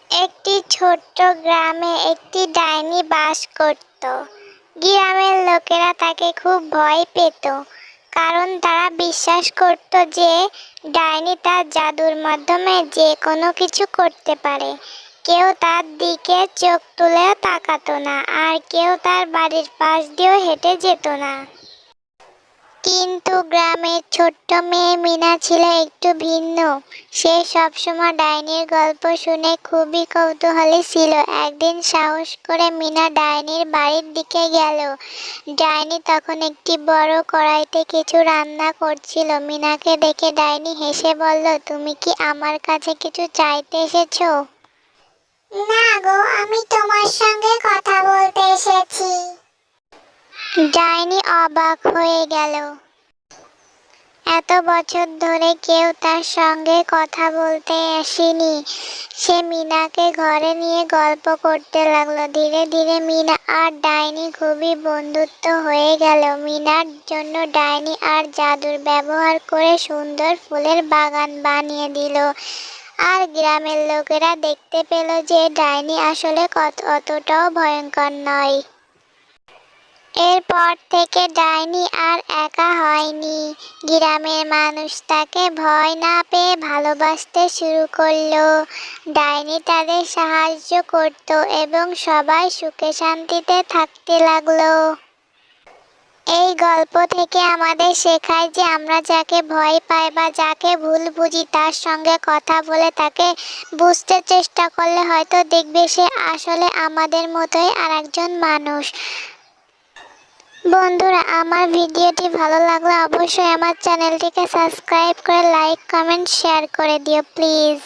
একটি ছোট্ট গ্রামে একটি ডাইনি বাস করত। গ্রামের লোকেরা তাকে খুব ভয় পেত, কারণ তারা বিশ্বাস করত যে ডাইনি তার জাদুর মাধ্যমে যে কোনো কিছু করতে পারে। কেউ তার দিকে চোখ তুলেও তাকাতো না, আর কেউ তার বাড়ির পাশ দিয়েও হেঁটে যেত না। কিন্তু গ্রামের ছোট্ট মেয়ে মিনা ছিল একটু ভিন্ন। সে সবসময় ডাইনির গল্প শুনে খুবই কৌতূহলী ছিল। একদিন সাহস করে মিনা ডাইনির বাড়ির দিকে গেল। ডাইনি তখন একটি বড় কড়াইতে কিছু রান্না করছিল। মিনাকে দেখে ডাইনি হেসে বলল, তুমি কি আমার কাছে কিছু চাইতে এসেছো? না গো, আমি তোমার সঙ্গে কথা বলতে এসেছি। ডাইনি অবাক হয়ে গেল। এত বছর ধরে কেউ তার সঙ্গে কথা বলতে আসেনি। সে মিনাকে ঘরে নিয়ে গল্প করতে লাগলো। ধীরে ধীরে মিনা আর ডাইনি খুবই বন্ধুত্ব হয়ে গেল। মিনার জন্য ডাইনি আর জাদুর ব্যবহার করে সুন্দর ফুলের বাগান বানিয়ে দিল। আর গ্রামের লোকেরা দেখতে পেল যে ডাইনি আসলে অতটাও ভয়ঙ্কর নয়। এরপর থেকে ডাইনি আর একা হয়নি। গ্রামের মানুষ তাকে ভয় না পেয়ে ভালোবাসতে শুরু করলো। ডাইনি তাদের সাহায্য করত এবং সবাই সুখে শান্তিতে থাকতে লাগলো। এই গল্প থেকে আমাদের শেখায় যে আমরা যাকে ভয় পাই বা যাকে ভুল বুঝি তার সঙ্গে কথা বলে তাকে বুঝতে চেষ্টা করলে হয়তো দেখবে সে আসলে আমাদের মতোই আরেকজন মানুষ। বন্ধুরা, আমার ভিডিওটি ভালো লাগলে অবশ্যই আমার চ্যানেলটিকে সাবস্ক্রাইব করে লাইক, কমেন্ট, শেয়ার করে দিও প্লিজ।